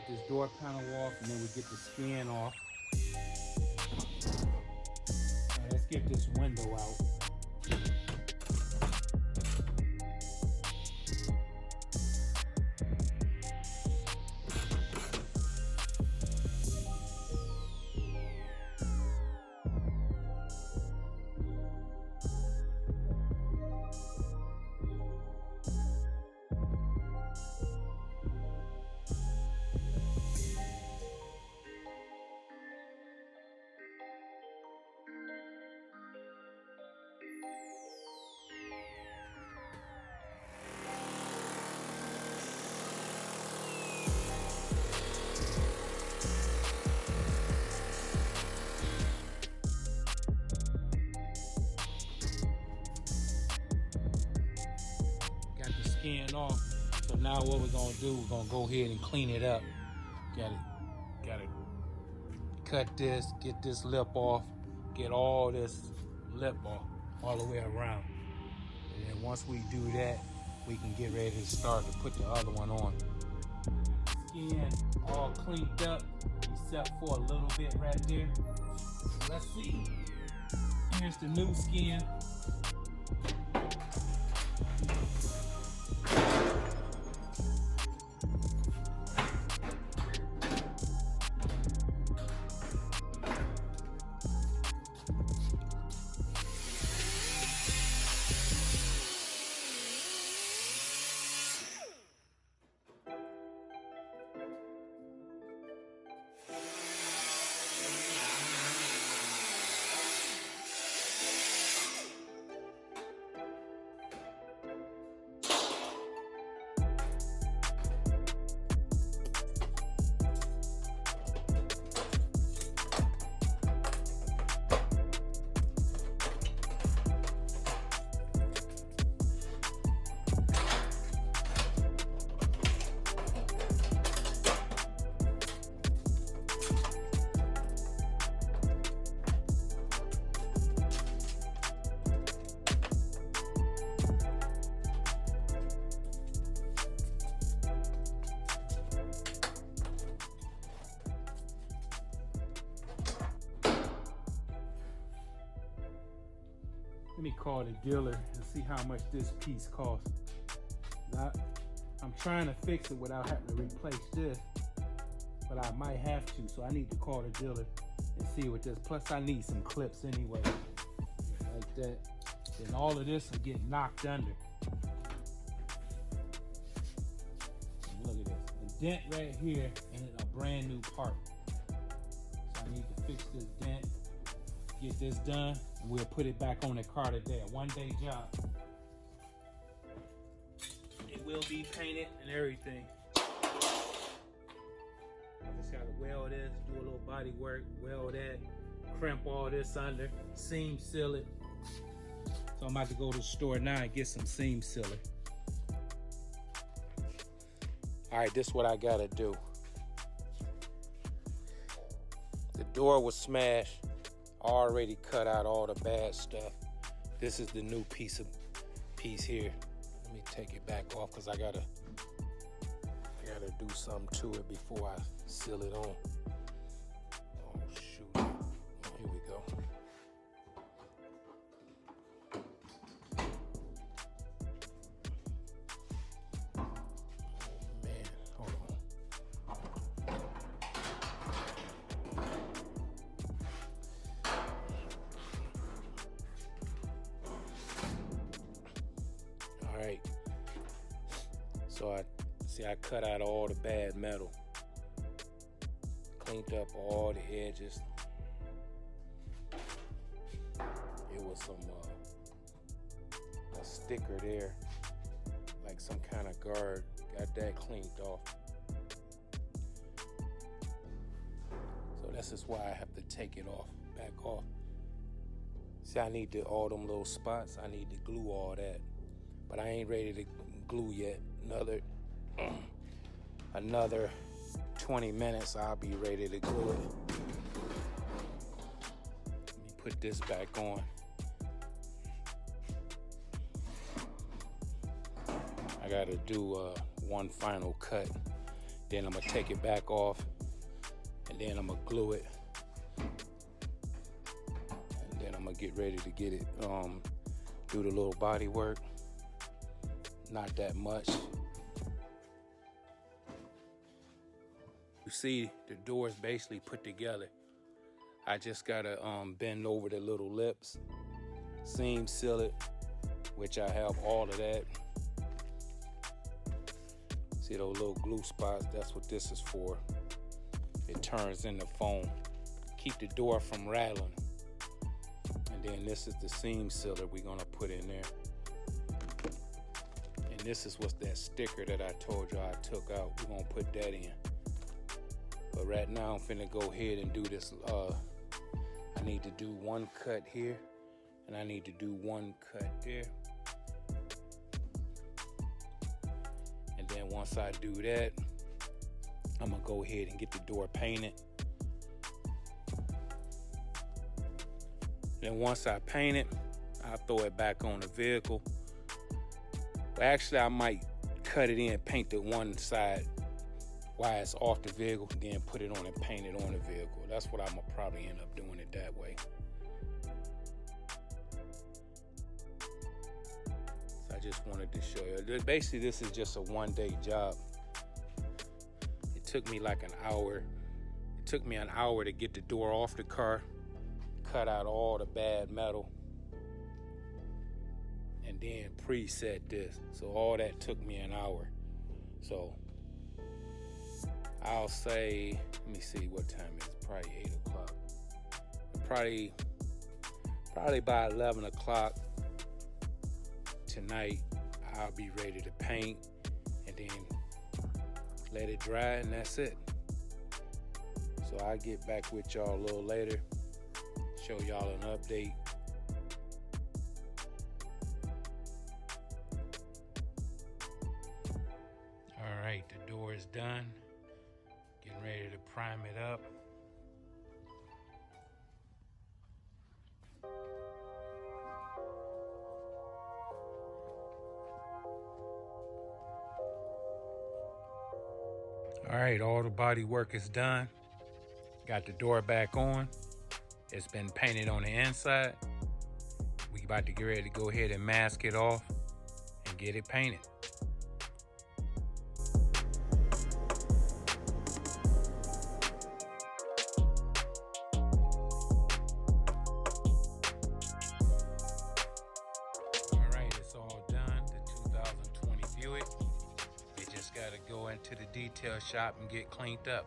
Get this door panel off, and then we get the skin off. Now let's get this window out. Skin off. So now what we're gonna do, we're gonna go ahead and clean it up. Gotta cut this, get this lip off, get all this lip off all the way around. And then once we do that, we can get ready to start to put the other one on. Skin all cleaned up, except for a little bit right there. Let's see. Here's the new skin. Let me call the dealer and see how much this piece costs. Now, I'm trying to fix it without having to replace this, but I might have to, so I need to call the dealer and see what this. Plus, I need some clips anyway, like that. Then all of this will get knocked under. And look at this, a dent right here and a brand new part. So I need to fix this dent, get this done, and we'll put it back on the car today. A one-day job. It will be painted and everything. I just gotta weld this, do a little body work, weld that, crimp all this under, seam seal it. So I'm about to go to the store now and get some seam sealer. All right, this is what I gotta do. The door was smashed. I already cut out all the bad stuff. This is the new piece here. Let me take it back off because I gotta do something to it before I seal it on. Oh shoot. Oh, here we go. Oh man, hold on. All right, so I cut out all the bad metal, cleaned up all the edges. It was some a sticker there, like some kind of guard. Got that cleaned off. So this is why I have to take it off, back off. See, I need all them little spots. I need to glue all that. But I ain't ready to glue yet. Another 20 minutes, I'll be ready to glue it. Let me put this back on. I gotta do one final cut. Then I'm gonna take it back off, and then I'm gonna glue it, and then I'm gonna get ready to get it, do the little body work. Not that much. You see, the door is basically put together. I just gotta bend over the little lips, seam seal it, which I have all of that. See those little glue spots? That's what this is for. It turns into foam. Keep the door from rattling. And then this is the seam sealer we're gonna put in there. And this is what's that sticker that I told you I took out. We're gonna put that in. But right now I'm finna go ahead and do this. I need to do one cut here, and I need to do one cut there. And then once I do that, I'm gonna go ahead and get the door painted. Then once I paint it, I'll throw it back on the vehicle. But actually I might cut it in, paint the one side while it's off the vehicle, then put it on and paint it on the vehicle. That's what I'm gonna probably end up doing it that way. So I just wanted to show you. Basically, this is just a one-day job. It took me like an hour. It took me an hour to get the door off the car, cut out all the bad metal, and then preset this. So all that took me an hour. So I'll say, let me see what time it is. Probably 8 o'clock. Probably by 11 o'clock tonight, I'll be ready to paint and then let it dry, and that's it. So I'll get back with y'all a little later, show y'all an update. All right, the door is done. Getting ready to prime it up. All right, all the body work is done. Got the door back on. It's been painted on the inside. We about to get ready to go ahead and mask it off and get it painted. Buick. They just gotta go into the detail shop and get cleaned up.